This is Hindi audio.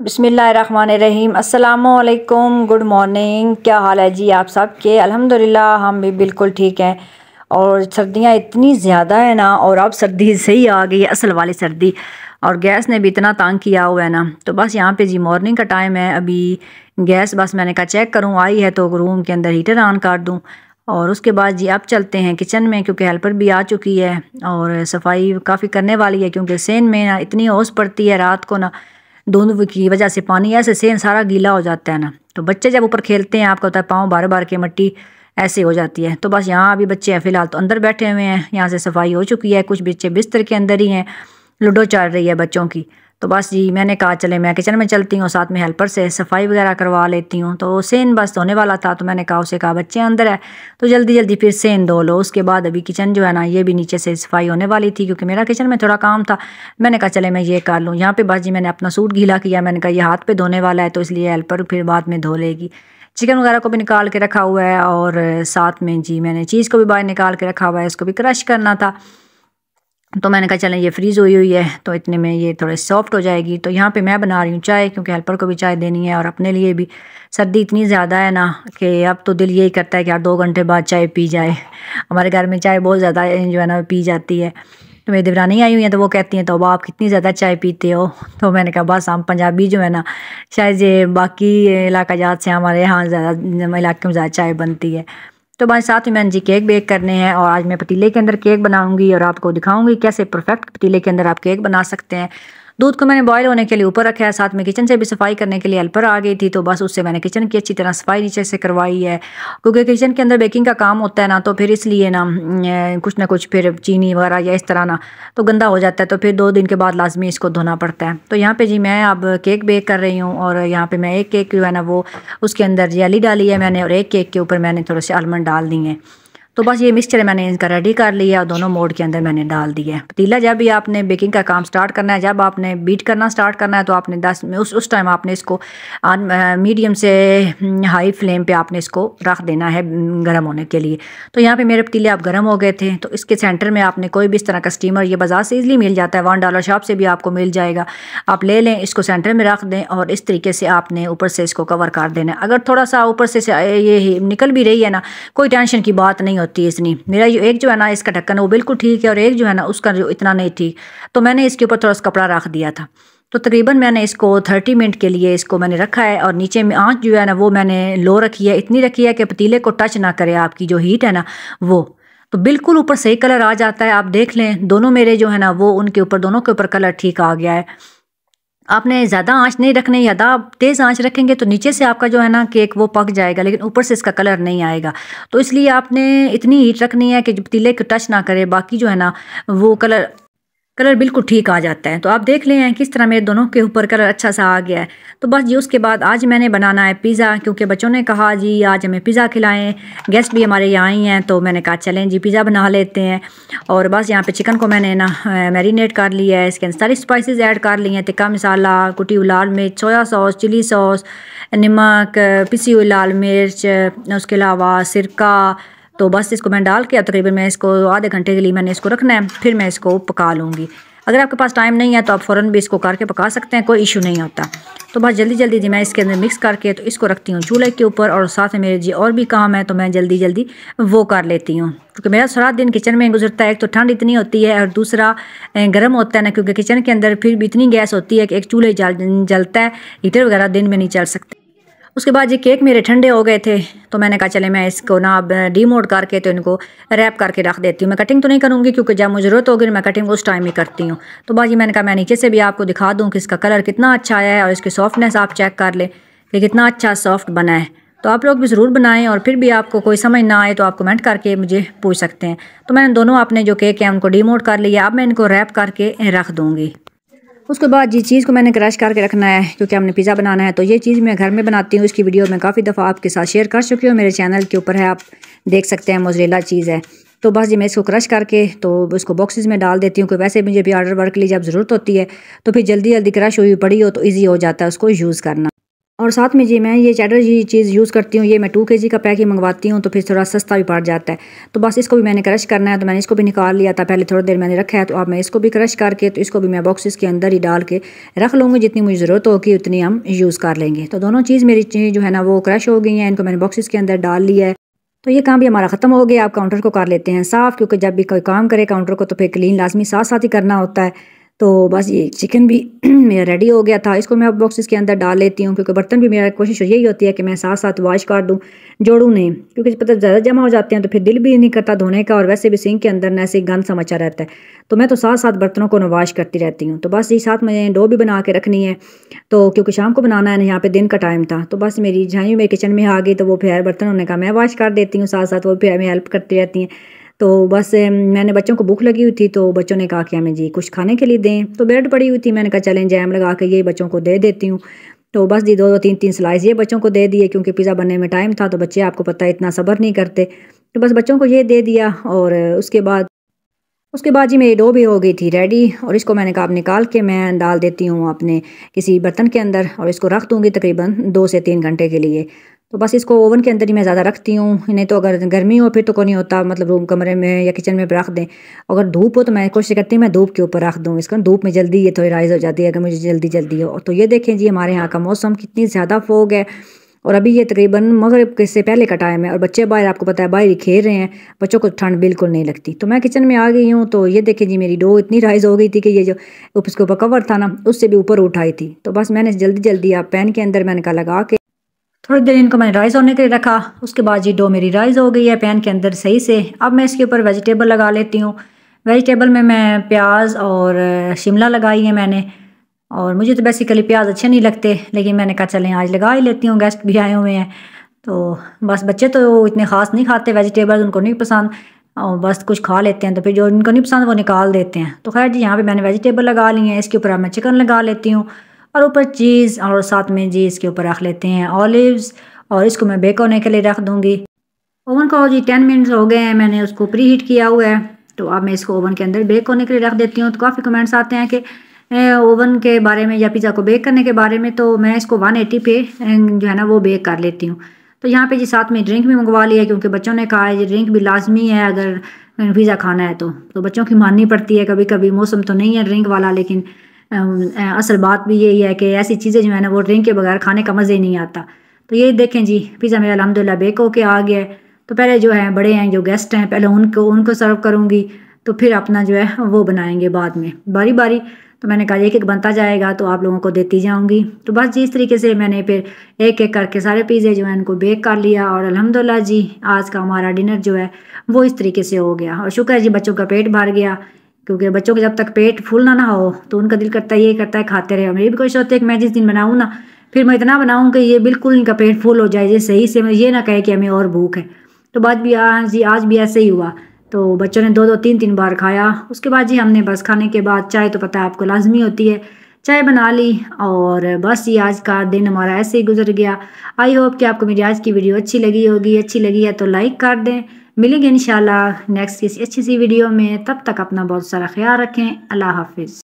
बिस्मिल्लाहिर्रहमानिर्रहीम। अस्सलामुअलैकुम, गुड मॉर्निंग। क्या हाल है जी आप सब के? अल्हम्दुलिल्लाह हम भी बिल्कुल ठीक हैं। और सर्दियाँ इतनी ज़्यादा है ना, और अब सर्दी सही आ गई है, असल वाली सर्दी। और गैस ने भी इतना तंग किया हुआ है ना, तो बस यहाँ पे जी मॉर्निंग का टाइम है। अभी गैस बस मैंने कहा चेक करूँ आई है तो रूम के अंदर हीटर ऑन कर दूँ। और उसके बाद जी अब चलते हैं किचन में, क्योंकि हेल्पर भी आ चुकी है और सफाई काफ़ी करने वाली है, क्योंकि सेन में ना इतनी ओस पड़ती है रात को ना, धुंध की वजह से पानी ऐसे सेन सारा गीला हो जाता है ना। तो बच्चे जब ऊपर खेलते हैं आपको होता है पाँव बार बार के मट्टी ऐसे हो जाती है। तो बस यहाँ अभी बच्चे हैं फ़िलहाल तो अंदर बैठे हुए हैं, यहाँ से सफाई हो चुकी है, कुछ बच्चे बिस्तर के अंदर ही हैं, लूडो चल रही है बच्चों की। तो बस जी मैंने कहा चले मैं किचन में चलती हूँ, साथ में हेल्पर से सफाई वगैरह करवा लेती हूँ। तो सेन बस धोने वाला था, तो मैंने कहा उसे कहा बच्चे अंदर है तो जल्दी जल्दी फिर सेन धो लो। उसके बाद अभी किचन जो है ना ये भी नीचे से सफाई होने वाली थी, क्योंकि मेरा किचन में थोड़ा काम था। मैंने कहा चले मैं ये कर लूँ। यहाँ पे बस जी मैंने अपना सूट गीला किया, मैंने कहा ये हाथ पे धोने वाला है तो इसलिए हेल्पर फिर बाद में धो लेगी। चिकन वगैरह को भी निकाल के रखा हुआ है, और साथ में जी मैंने चीज़ को भी बाहर निकाल के रखा हुआ है, इसको भी क्रश करना था। तो मैंने कहा चलें ये फ्रीज़ हुई हुई है तो इतने में ये थोड़े सॉफ्ट हो जाएगी। तो यहाँ पे मैं बना रही हूँ चाय, क्योंकि हेल्पर को भी चाय देनी है और अपने लिए भी। सर्दी इतनी ज़्यादा है ना कि अब तो दिल यही करता है कि यार 2 घंटे बाद चाय पी जाए। हमारे घर में चाय बहुत ज़्यादा जो है ना पी जाती है। तो मेरी देवरानी आई हुई है तो वो कहती हैं तो आप कितनी ज़्यादा चाय पीते हो। तो मैंने कहा बस हम पंजाबी जो है ना, शायद ये बाकी इलाका जात से हमारे यहाँ ज़्यादा इलाके में ज़्यादा चाय बनती है। तो भाई साथ में मैंने जी केक बेक करने हैं, और आज मैं पतीले के अंदर केक बनाऊंगी और आपको दिखाऊंगी कैसे परफेक्ट पतीले के अंदर आप केक बना सकते हैं। दूध को मैंने बॉयल होने के लिए ऊपर रखा है, साथ में किचन से भी सफाई करने के लिए हेल्पर आ गई थी, तो बस उससे मैंने किचन की अच्छी तरह सफाई नीचे से करवाई है। क्योंकि किचन के अंदर बेकिंग का काम होता है ना, तो फिर इसलिए ना कुछ ना कुछ फिर चीनी वगैरह या इस तरह ना तो गंदा हो जाता है, तो फिर 2 दिन के बाद लाजमी इसको धोना पड़ता है। तो यहाँ पे जी मैं अब केक बेक कर रही हूँ, और यहाँ पे मैं एक केक जो है ना वो उसके अंदर जेली डाली है मैंने, और एक केक के ऊपर मैंने थोड़े से आलमंड डाल दिए हैं। तो बस ये मिक्सचर मैंने इनका रेडी कर लिया और दोनों मोड के अंदर मैंने डाल दिया है। पतीला जब भी आपने बेकिंग का काम स्टार्ट करना है, जब आपने बीट करना स्टार्ट करना है, तो आपने 10 में उस टाइम आपने इसको मीडियम से हाई फ्लेम पे आपने इसको रख देना है गर्म होने के लिए। तो यहाँ पे मेरे पतीले आप गर्म हो गए थे, तो इसके सेंटर में आपने कोई भी इस तरह का स्टीमर, ये बाजार से इजीली मिल जाता है, $1 शॉप से भी आपको मिल जाएगा, आप ले लें, इसको सेंटर में रख दें और इस तरीके से आपने ऊपर से इसको कवर कर देना है। अगर थोड़ा सा ऊपर से ये निकल भी रही है ना, कोई टेंशन की बात नहीं होती है इतनी। मेरा एक जो है ना इसका ढक्कन वो बिल्कुल ठीक है, और एक जो है ना उसका जो इतना नहीं ठीक, तो मैंने इसके ऊपर थोड़ा सा कपड़ा रख दिया था। तो तकरीबन मैंने इसको 30 मिनट के लिए इसको मैंने रखा है, और नीचे में आंच जो है ना वो मैंने लो रखी है, इतनी रखी है कि पतीले को टच ना करे आपकी जो हीट है ना वो। तो बिल्कुल ऊपर सही कलर आ जाता है, आप देख लें दोनों मेरे जो है ना वो उनके ऊपर दोनों के ऊपर कलर ठीक आ गया है। आपने ज़्यादा आंच नहीं रखनी, ज़्यादा आप तेज़ आंच रखेंगे तो नीचे से आपका जो है ना केक वो पक जाएगा, लेकिन ऊपर से इसका कलर नहीं आएगा। तो इसलिए आपने इतनी हीट रखनी है कि पतीले को टच ना करे, बाकी जो है ना वो कलर बिल्कुल ठीक आ जाता है। तो आप देख लें किस तरह मेरे दोनों के ऊपर कलर अच्छा सा आ गया है। तो बस जी उसके बाद आज मैंने बनाना है पिज़्ज़ा, क्योंकि बच्चों ने कहा जी आज हमें पिज़्ज़ा खिलाएं, गेस्ट भी हमारे यहाँ आई हैं, तो मैंने कहा चलें जी पिज़्ज़ा बना लेते हैं। और बस यहाँ पे चिकन को मैंने ना मैरिनेट कर लिया है, इसके अंदर सारी स्पाइसेस ऐड कर ली हैं, टिक्का मसाला, कुटी हुई लाल मिर्च, सोया सॉस, चिली सॉस, नमक, पिसी हुई लाल मिर्च, उसके अलावा सिरका। तो बस इसको मैं डाल के तकरीबन मैं इसको आधे घंटे के लिए मैंने इसको रखना है, फिर मैं इसको पका लूँगी। अगर आपके पास टाइम नहीं है तो आप फ़ौरन भी इसको करके पका सकते हैं, कोई इशू नहीं होता। तो बस जल्दी जल्दी जी मैं इसके अंदर मिक्स करके तो इसको रखती हूँ चूल्हे के ऊपर, और साथ में मेरे जी और भी काम है तो मैं जल्दी जल्दी वो कर लेती हूँ, क्योंकि मेरा सारा दिन किचन में गुजरता है। एक तो ठंड इतनी होती है और दूसरा गर्म होता है ना, क्योंकि किचन के अंदर फिर भी इतनी गैस होती है कि एक चूल्हे जलता है, हीटर वगैरह दिन में नहीं चल सकते। उसके बाद ये केक मेरे ठंडे हो गए थे, तो मैंने कहा चले मैं इसको ना अब डीमोड करके तो इनको रैप करके रख देती हूँ। मैं कटिंग तो नहीं करूँगी, क्योंकि जब मुझे ज़रूरत होगी मैं कटिंग उस टाइम ही करती हूँ। तो बाजी मैंने कहा मैं नीचे से भी आपको दिखा दूँ कि इसका कलर कितना अच्छा आया है, और इसकी सॉफ्टनेस आप चेक कर लें कि कितना अच्छा सॉफ्ट बना है। तो आप लोग भी ज़रूर बनाएं, और फिर भी आपको कोई समझ ना आए तो आप कमेंट करके मुझे पूछ सकते हैं। तो मैंने दोनों अपने जो केक हैं उनको डीमोड कर लिया, अब मैं इनको रैप करके रख दूँगी। उसके बाद जी चीज़ को मैंने क्रश करके रखना है, क्योंकि हमने पिज़्ज़ा बनाना है। तो ये चीज़ मैं घर में बनाती हूँ, इसकी वीडियो मैं काफ़ी दफ़ा आपके साथ शेयर कर चुकी हूँ, मेरे चैनल के ऊपर है, आप देख सकते हैं, मोज़रेला चीज़ है। तो बस जी मैं इसको क्रश करके तो उसको बॉक्सेस में डाल देती हूँ, कि वैसे मुझे भी ऑर्डर वर्क के लिए जब ज़रूरत होती है तो फिर जल्दी जल्दी क्रश हुई पड़ी हो तो ईजी हो जाता है उसको यूज़ करना। और साथ में जी मैं ये चेडर ये चीज़ यूज़ करती हूँ, ये मैं 2 kg का पैक ही मंगवाती हूँ, तो फिर थोड़ा सस्ता भी पड़ जाता है। तो बस इसको भी मैंने क्रश करना है, तो मैंने इसको भी निकाल लिया था, पहले थोड़ी देर मैंने रखा है, तो अब मैं इसको भी क्रश करके तो इसको भी मैं बॉक्सेस के अंदर ही डाल के रख लूँगी, जितनी मुझे ज़रूरत होगी उतनी हम यूज़ कर लेंगे। तो दोनों चीज़ मेरी जो है ना वो क्रश हो गई हैं, इनको मैंने बॉक्सेस के अंदर डाल लिया है। तो ये काम भी हमारा ख़त्म हो गया। आप काउंटर को कर लेते हैं साफ़, क्योंकि जब भी कोई काम करे काउंटर को तो फिर क्लीन लाजमी साथ साथ ही करना होता है। तो बस ये चिकन भी मेरा रेडी हो गया था, इसको मैं अब बॉक्सेस के अंदर डाल लेती हूँ, क्योंकि बर्तन भी मेरा कोशिश यही होती है कि मैं साथ साथ वॉश कर दूँ, जोड़ूँ नहीं, क्योंकि पता ज़्यादा जमा हो जाते हैं तो फिर दिल भी नहीं करता धोने का, और वैसे भी सिंक के अंदर ना ऐसे गंद सा मचा रहता है। तो मैं तो साथ साथ बर्तनों को वॉश करती रहती हूँ। तो बस ये साथ में डो भी बना के रखनी है, तो क्योंकि शाम को बनाना है, यहाँ पे दिन का टाइम था। तो बस मेरी झाई मेरे किचन में आ गई, तो वो फिर बर्तन होने का मैं वॉश कर देती हूँ, साथ साथ वो फिर हमें हेल्प करती रहती हैं। तो बस मैंने बच्चों को भूख लगी हुई थी, तो बच्चों ने कहा कि हमें जी कुछ खाने के लिए दें, तो ब्रेड पड़ी हुई थी, मैंने कहा चलें जैम लगा के ये बच्चों को दे देती हूँ। तो बस जी 2-2 3-3 स्लाइस ये बच्चों को दे दिए, क्योंकि पिज़्ज़ा बनने में टाइम था, तो बच्चे आपको पता है इतना सब्र नहीं करते। तो बस बच्चों को ये दे दिया, और उसके बाद जी मेरी डो भी हो गई थी रेडी, और इसको मैंने कहा अब निकाल के मैं डाल देती हूँ अपने किसी बर्तन के अंदर, और इसको रख दूँगी तकरीबन 2 से 3 घंटे के लिए। तो बस इसको ओवन के अंदर ही मैं ज़्यादा रखती हूँ, नहीं तो अगर गर्मी हो फिर तो कोई नहीं होता, मतलब रूम कमरे में या किचन में रख दें। अगर धूप हो तो मैं कोशिश करती हूँ मैं धूप के ऊपर रख दूँ, इसको धूप में जल्दी ये थोड़ी राइज़ हो जाती है अगर मुझे जल्दी जल्दी हो। तो ये देखें जी हमारे यहाँ का मौसम कितनी ज़्यादा फोग है, और अभी ये तकरीबन मगरिब से पहले का टाइम है, और बच्चे बाहर आपको पता है बाहर ही खेल रहे हैं, बच्चों को ठंड बिल्कुल नहीं लगती। तो मैं किचन में आ गई हूँ, तो ये देखें जी मेरी डो इतनी राइज़ हो गई थी कि ये जो उसके ऊपर कवर था ना उससे भी ऊपर उठाई थी। तो बस मैंने जल्दी जल्दी आप पैन के अंदर मैंने कहा लगा के थोड़ी देर इनको मैंने राइज़ होने के लिए रखा। उसके बाद जी डो मेरी राइज़ हो गई है पैन के अंदर सही से। अब मैं इसके ऊपर वेजिटेबल लगा लेती हूँ। वेजिटेबल में मैं प्याज और शिमला लगाई है मैंने, और मुझे तो बेसिकली प्याज अच्छे नहीं लगते, लेकिन मैंने कहा चलें आज लगा ही लेती हूँ, गेस्ट भी आए हुए हैं। तो बस बच्चे तो इतने ख़ास नहीं खाते वेजिटेबल, उनको नहीं पसंद, और बस कुछ खा लेते हैं, तो फिर जो उनको नहीं पसंद वो निकाल देते हैं। तो खैर जी यहाँ पे मैंने वेजिटेबल लगा ली हैं, इसके ऊपर अब मैं चिकन लगा लेती हूँ, और ऊपर चीज़, और साथ में जी इसके ऊपर रख लेते हैं ऑलिव्स, और इसको मैं बेक होने के लिए रख दूँगी। ओवन को जी 10 मिनट्स हो गए हैं, मैंने उसको प्री हीट किया हुआ है, तो अब मैं इसको ओवन के अंदर बेक होने के लिए रख देती हूँ। तो काफ़ी कमेंट्स आते हैं कि ओवन के बारे में या पिज़्ज़ा को बेक करने के बारे में, तो मैं इसको 180 पे जो है ना वो बेक कर लेती हूँ। तो यहाँ पे जी साथ में ड्रिंक भी मंगवा लिया, क्योंकि बच्चों ने कहा है ये ड्रिंक भी लाजमी है अगर पिज़्ज़ा खाना है तो बच्चों की माननी पड़ती है कभी कभी। मौसम तो नहीं है ड्रिंक वाला, लेकिन असल बात भी यही है कि ऐसी चीज़ें जो है ना वो ड्रिंक के बगैर खाने का मज़ा ही नहीं आता। तो ये देखें जी पिज़्ज़ा मेरा अल्हम्दुलिल्लाह बेक होके आ गया है। तो पहले जो है बड़े हैं जो गेस्ट हैं पहले उनको सर्व करूँगी, तो फिर अपना जो है वो बनाएंगे बाद में बारी बारी। तो मैंने कहा एक एक बनता जाएगा तो आप लोगों को देती जाऊँगी। तो बस जी इस तरीके से मैंने फिर एक एक करके सारे पिज़्ज़े जो हैं उनको बेक कर लिया, और अल्हम्दुलिल्लाह जी आज का हमारा डिनर जो है वो इस तरीके से हो गया। और शुक्र है जी बच्चों का पेट भर गया, क्योंकि बच्चों के जब तक पेट फुल ना हो तो उनका दिल करता है ये करता है खाते रहे। मेरी भी कोशिश होती है कि मैं जिस दिन बनाऊँ ना फिर मैं इतना बनाऊँ कि ये बिल्कुल इनका पेट फुल हो जाए, ये सही से मैं ये ना कहे कि हमें और भूख है। तो बात भी आज भी ऐसे ही हुआ। तो बच्चों ने 2-2 3-3 बार खाया। उसके बाद जी हमने बस खाने के बाद चाय तो पता है आपको लाजमी होती है, चाय बना ली, और बस ये आज का दिन हमारा ऐसे ही गुजर गया। आई होप कि आपको मेरी आज की वीडियो अच्छी लगी होगी। अच्छी लगी है तो लाइक कर दें। मिलेंगे इंशाल्लाह नेक्स्ट किसी अच्छी सी वीडियो में, तब तक अपना बहुत सारा ख्याल रखें। अल्लाह हाफिज़।